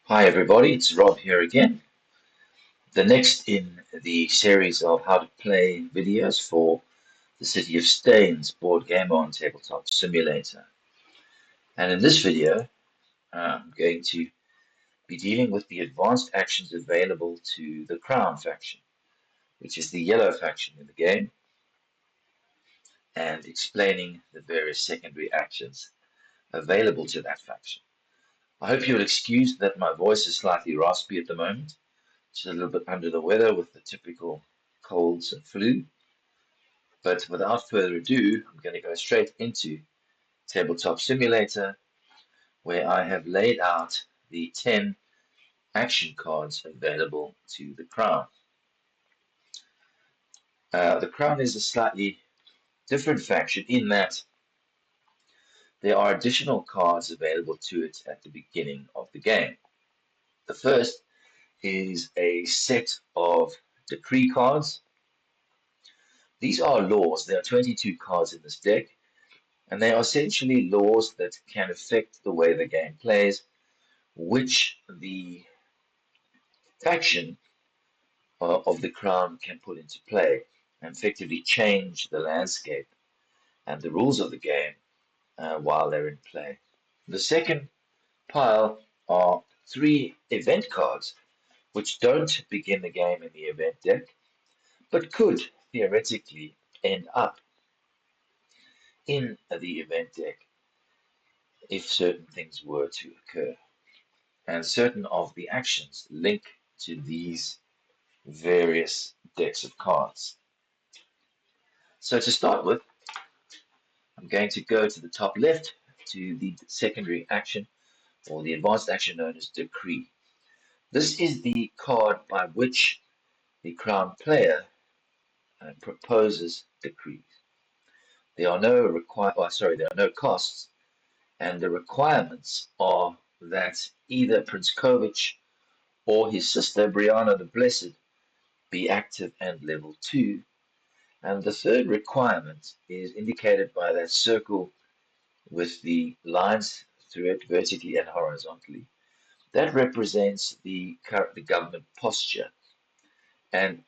Hi everybody, it's Rob here again. The next in the series of how to play videos for the City of Staines board game on Tabletop Simulator. And in this video, I'm going to be dealing with the advanced actions available to the Crown faction, which is the yellow faction in the game, and explaining the various secondary actions available to that faction. I hope you'll excuse that my voice is slightly raspy at the moment. Just a little bit under the weather with the typical colds and flu. But without further ado, I'm going to go straight into Tabletop Simulator, where I have laid out the 10 action cards available to the Crown. The Crown is a slightly different faction in that there are additional cards available to it at the beginning of the game. The first is a set of decree cards. These are laws. There are 22 cards in this deck, and they are essentially laws that can affect the way the game plays, which the faction of the Crown can put into play and effectively change the landscape and the rules of the game while they're in play. The second pile are three event cards, which don't begin the game in the event deck, but could theoretically end up in the event deck if certain things were to occur. And certain of the actions link to these various decks of cards. So to start with, I'm going to go to the top left to the secondary action or the advanced action known as decree. This is the card by which the crown player proposes decrees. There are no costs, and the requirements are that either Prince Kovich or his sister Brianna the Blessed be active and level 2. And the third requirement is indicated by that circle with the lines through it vertically and horizontally. That represents the government posture. And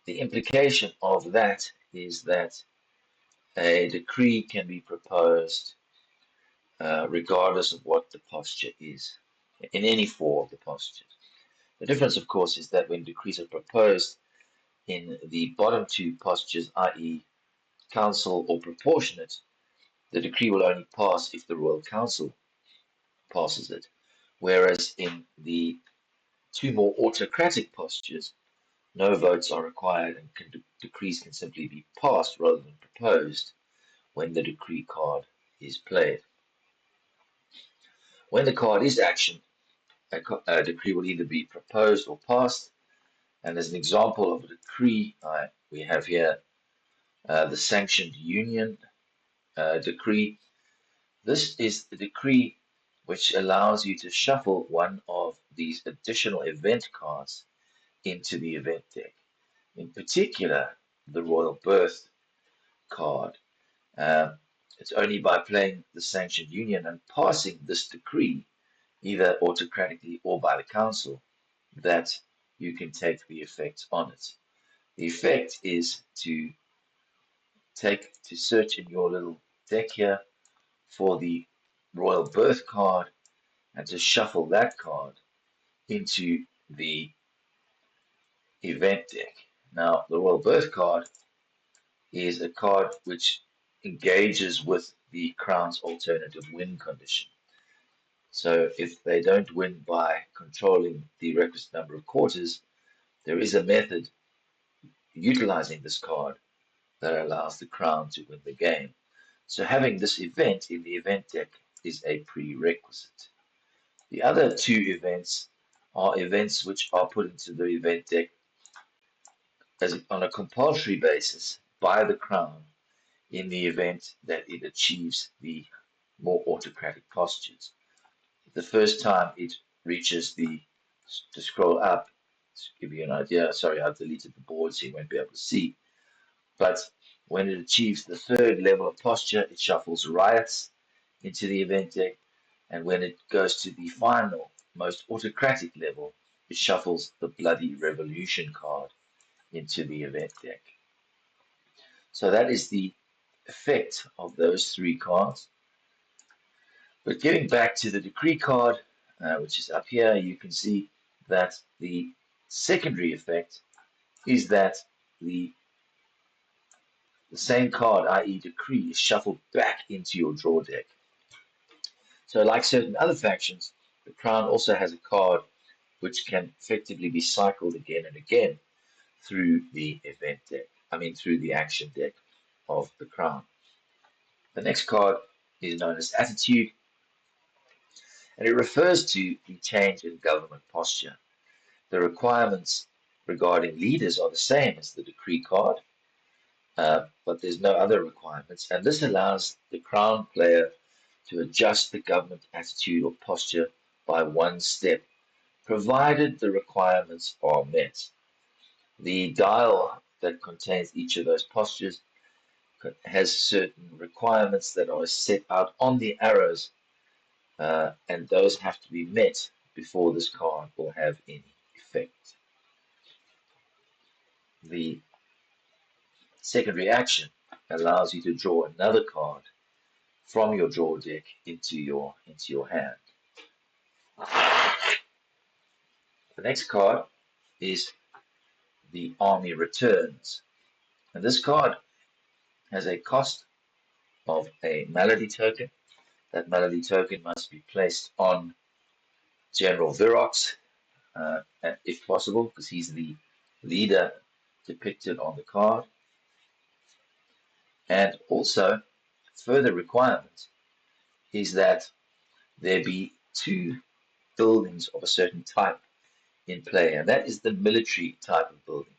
the implication of that is that a decree can be proposed regardless of what the posture is, in any four of the postures. The difference, of course, is that when decrees are proposed in the bottom two postures, i.e., council or proportionate, the decree will only pass if the Royal Council passes it. Whereas in the two more autocratic postures, no votes are required and decrees can simply be passed rather than proposed when the decree card is played. When the card is action, a decree will either be proposed or passed. And as an example of a decree, we have here the Sanctioned Union decree. This is the decree which allows you to shuffle one of these additional event cards into the event deck. In particular, the Royal Birth card. Uh, it's only by playing the Sanctioned Union and passing this decree, either autocratically or by the Council, that you can take the effect on it. The effect is to search in your little deck here for the Royal Birth card and to shuffle that card into the event deck. Now, the Royal Birth card is a card which engages with the Crown's alternative win condition. So if they don't win by controlling the requisite number of quarters, there is a method utilizing this card that allows the Crown to win the game. So having this event in the event deck is a prerequisite. The other two events are events which are put into the event deck on a compulsory basis by the Crown in the event that it achieves the more autocratic postures. The first time it reaches to scroll up, to give you an idea, sorry, I've deleted the board so you won't be able to see, but when it achieves the third level of posture, it shuffles riots into the event deck, and when it goes to the final most autocratic level, it shuffles the Bloody Revolution card into the event deck. So that is the effect of those three cards. But getting back to the decree card, which is up here, you can see that the secondary effect is that the same card, i.e. decree, is shuffled back into your draw deck. So like certain other factions, the crown also has a card which can effectively be cycled again and again through the event deck, through the action deck of the crown. The next card is known as attitude, and it refers to the change in government posture. The requirements regarding leaders are the same as the decree card, but there's no other requirements, and this allows the crown player to adjust the government attitude or posture by one step, provided the requirements are met. The dial that contains each of those postures has certain requirements that are set out on the arrows, and those have to be met before this card will have any effect. The secondary action allows you to draw another card from your draw deck into your hand. The next card is the Army Returns, and this card has a cost of a melody token. That melody token must be placed on General Virox, if possible, because he's the leader depicted on the card. And also, further requirement is that there be two buildings of a certain type in play, and that is the military type of building.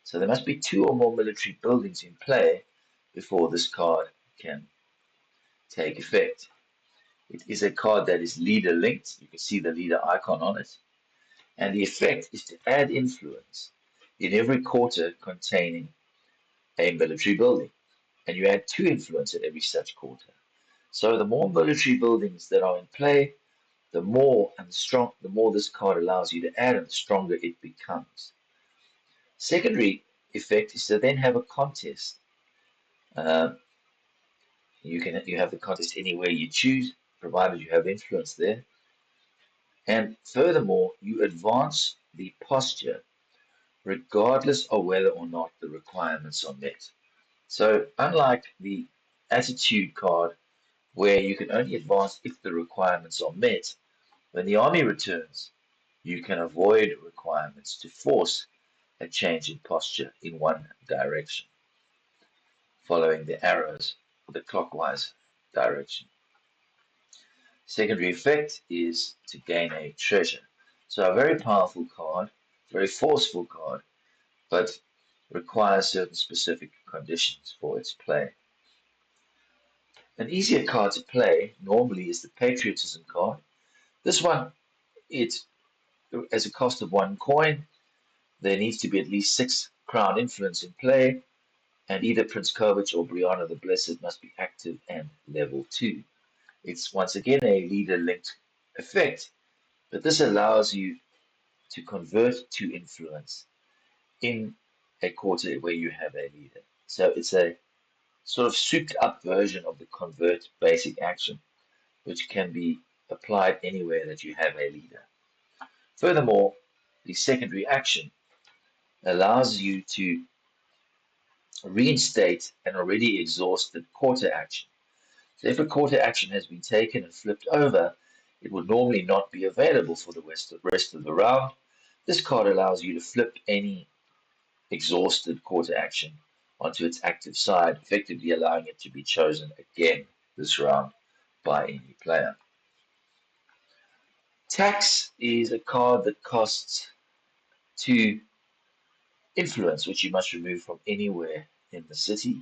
So there must be two or more military buildings in play before this card can take effect. It is a card that is leader linked. You can see the leader icon on it. And the effect is to add influence in every quarter containing a military building. And you add 2 influence at every such quarter. So the more military buildings that are in play, the more this card allows you to add, and the stronger it becomes. Secondary effect is to then have a contest. You have the contest anywhere you choose, provided you have influence there. And furthermore, you advance the posture regardless of whether or not the requirements are met. So unlike the attitude card, where you can only advance if the requirements are met, when the army returns, you can avoid requirements to force a change in posture in one direction, following the arrows or the clockwise direction. Secondary effect is to gain a treasure. So a very powerful card, very forceful card, but requires certain specific conditions for its play. An easier card to play normally is the Patriotism card. This one, it as a cost of 1 coin, there needs to be at least 6 crown influence in play, and either Prince Kovach or Brianna the Blessed must be active and level 2. It's once again a leader-linked effect, but this allows you to convert to influence in a quarter where you have a leader. So it's a sort of souped up version of the convert basic action, which can be applied anywhere that you have a leader. Furthermore, the secondary action allows you to reinstate an already exhausted quarter action. So if a quarter action has been taken and flipped over, it would normally not be available for the rest of the round. This card allows you to flip any exhausted quarter action onto its active side, effectively allowing it to be chosen again this round by any player. Tax is a card that costs 2 influence, which you must remove from anywhere in the city.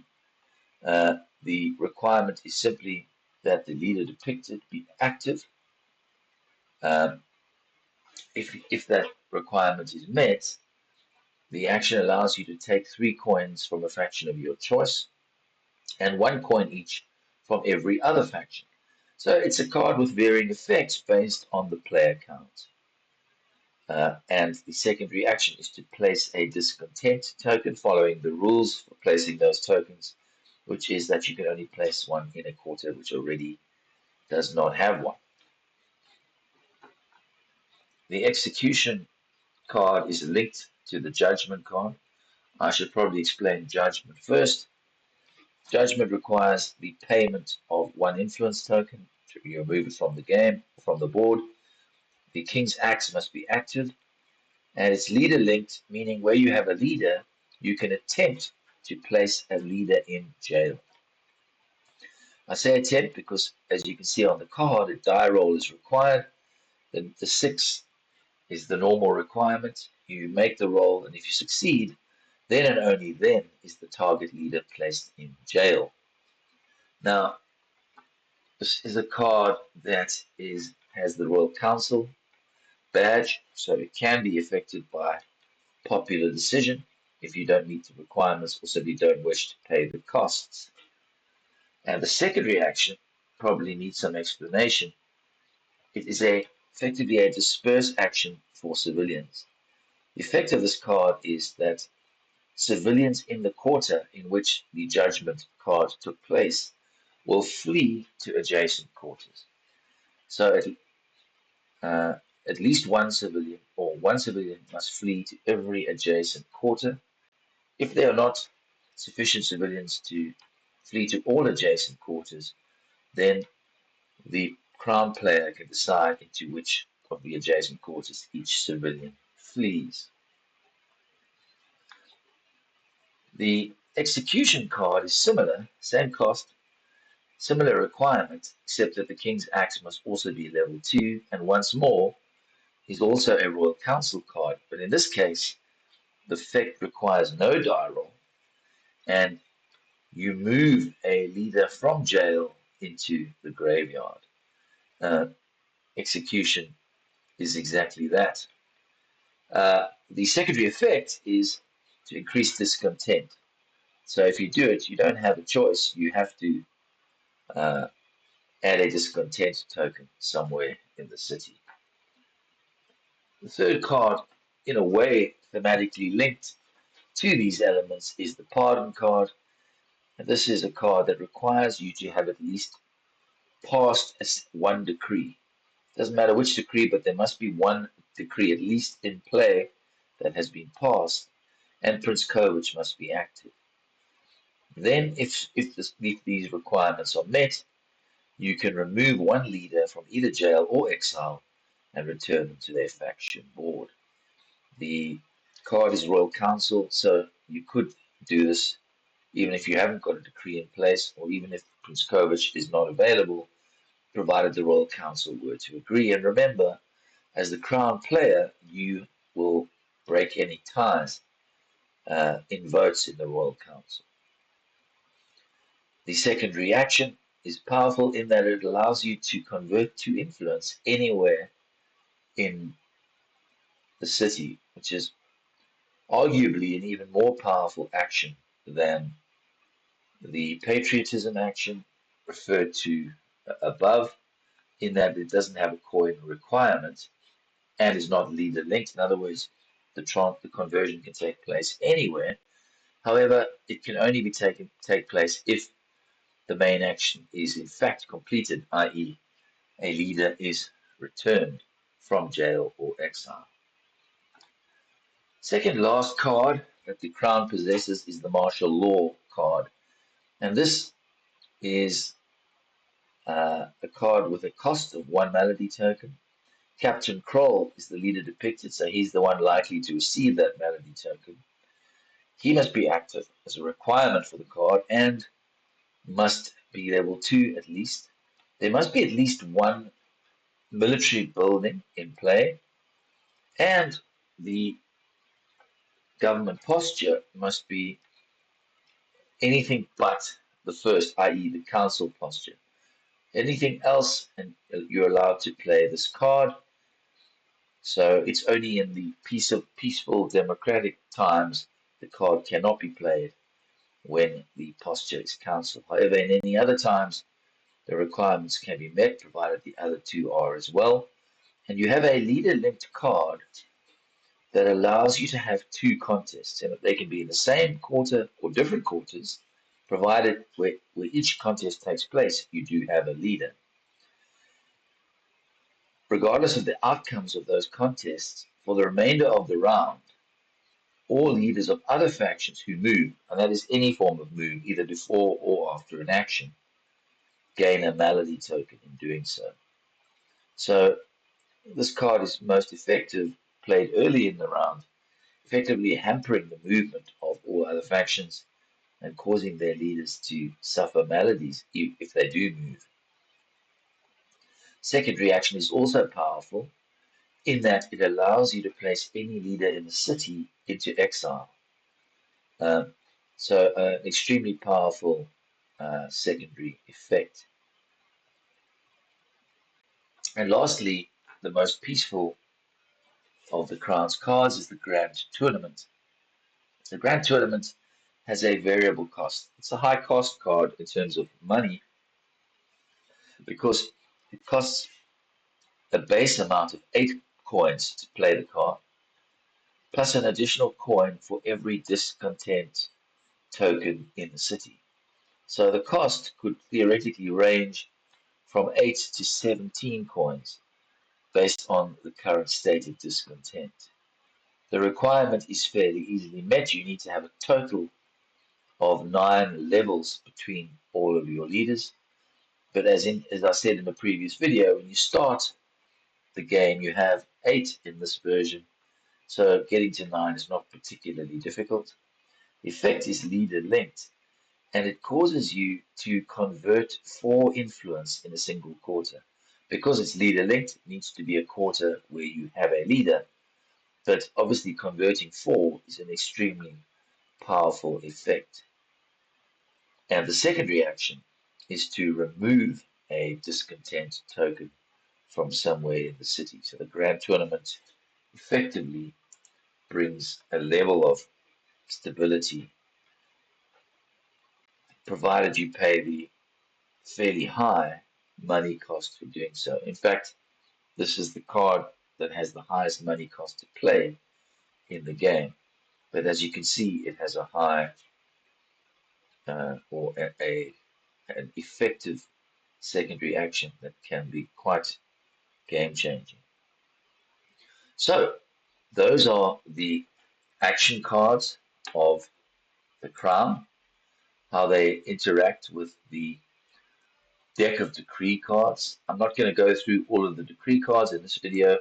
The requirement is simply that the leader depicted be active. If that requirement is met, the action allows you to take 3 coins from a faction of your choice and 1 coin each from every other faction. So it's a card with varying effects based on the player count. And the secondary action is to place a discontent token following the rules for placing those tokens, which is that you can only place one in a quarter which already does not have one. The execution card is linked to the judgment card. I should probably explain judgment first. Judgment requires the payment of one influence token to be removed from the game, from the board. The king's axe must be active, and it's leader linked, meaning where you have a leader, you can attempt to place a leader in jail. I say attempt because, as you can see on the card, a die roll is required. The 6 is the normal requirement. You make the roll, and if you succeed, then and only then is the target leader placed in jail. Now, this is a card that has the Royal Council badge, so it can be affected by popular decision if you don't meet the requirements, also if you don't wish to pay the costs. And the secondary action probably needs some explanation. It is effectively a disperse action for civilians. The effect of this card is that civilians in the quarter in which the judgment card took place will flee to adjacent quarters. So at least one civilian or one civilian must flee to every adjacent quarter. If there are not sufficient civilians to flee to all adjacent quarters, then the crown player can decide into which of the adjacent quarters each civilian flees. The execution card is similar, same cost, similar requirement, except that the king's axe must also be level 2, and once more is also a royal council card, but in this case the effect requires no die roll, and you move a leader from jail into the graveyard. Uh, Execution is exactly that. The secondary effect is to increase discontent. So if you do it, you don't have a choice. You have to uh, add a discontent token somewhere in the city. The third card, in a way thematically linked to these elements, is the pardon card. And this is a card that requires you to have at least passed one decree. Doesn't matter which decree, but there must be one decree at least in play that has been passed, and Prince Kovach must be active. Then, if these requirements are met, you can remove one leader from either jail or exile and return them to their faction board. The card is Royal Council, so you could do this even if you haven't got a decree in place, or even if Prince Kovach is not available, provided the Royal Council were to agree. And remember, as the crown player, you will break any ties in votes in the Royal Council. The secondary action is powerful in that it allows you to convert to influence anywhere in the city, which is arguably an even more powerful action than the patriotism action referred to above, in that it doesn't have a coin requirement and is not leader linked. In other words, the conversion can take place anywhere. However, it can only take place if the main action is in fact completed, i.e., a leader is returned from jail or exile. Second last card that the crown possesses is the martial law card, and this is a card with a cost of one melody token. Captain Kroll is the leader depicted, so he's the one likely to receive that melody token. He must be active as a requirement for the card and must be level 2 at least. There must be at least one military building in play, and the government posture must be anything but the first, i.e., the council posture. Anything else, and you're allowed to play this card. So it's only in the peaceful democratic times the card cannot be played when the posture is council. However, in any other times, The requirements can be met provided the other two are as well. And you have a leader-linked card that allows you to have two contests, and they can be in the same quarter or different quarters, provided where each contest takes place, you do have a leader. Regardless of the outcomes of those contests, for the remainder of the round, all leaders of other factions who move, and that is any form of move, either before or after an action, gain a malady token in doing so. So this card is most effective played early in the round, effectively hampering the movement of all other factions and causing their leaders to suffer maladies if they do move. Secondary action is also powerful in that it allows you to place any leader in the city into exile. Um, so, extremely powerful secondary effect. And lastly, the most peaceful of the Crown's cards is the Grand Tournament. The Grand Tournament has a variable cost. It's a high cost card in terms of money because it costs a base amount of 8 coins to play the card, plus an additional coin for every discontent token in the city. So the cost could theoretically range from 8 to 17 coins based on the current state of discontent. The requirement is fairly easily met. You need to have a total of 9 levels between all of your leaders. But as I said in the previous video, when you start the game, you have 8 in this version. So getting to 9 is not particularly difficult. The effect is leader linked, and it causes you to convert 4 influence in a single quarter. Because it's leader linked, it needs to be a quarter where you have a leader. But obviously converting 4 is an extremely powerful effect. And the secondary action is to remove a discontent token from somewhere in the city. So the Grand Tournament effectively brings a level of stability, provided you pay the fairly high money cost for doing so. In fact, this is the card that has the highest money cost to play in the game. But as you can see, it has a high or an effective secondary action that can be quite game changing. So those are the action cards of the Crown, how they interact with the deck of decree cards. I'm not going to go through all of the decree cards in this video.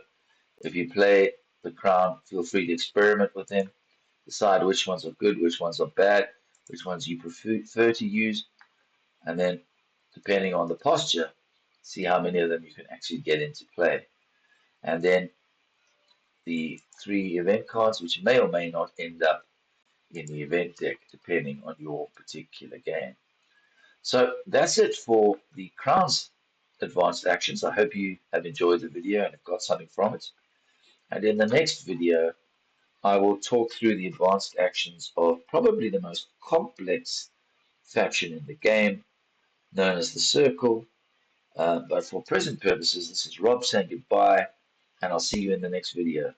If you play the Crown, feel free to experiment with them, decide which ones are good, which ones are bad, which ones you prefer to use, and then depending on the posture, see how many of them you can actually get into play. And then the 3 event cards, which may or may not end up in the event deck, depending on your particular game. So that's it for the Crown's advanced actions. I hope you have enjoyed the video and have got something from it. And in the next video, I will talk through the advanced actions of probably the most complex faction in the game, known as the Circle. But for present purposes, this is Rob saying goodbye, and I'll see you in the next video.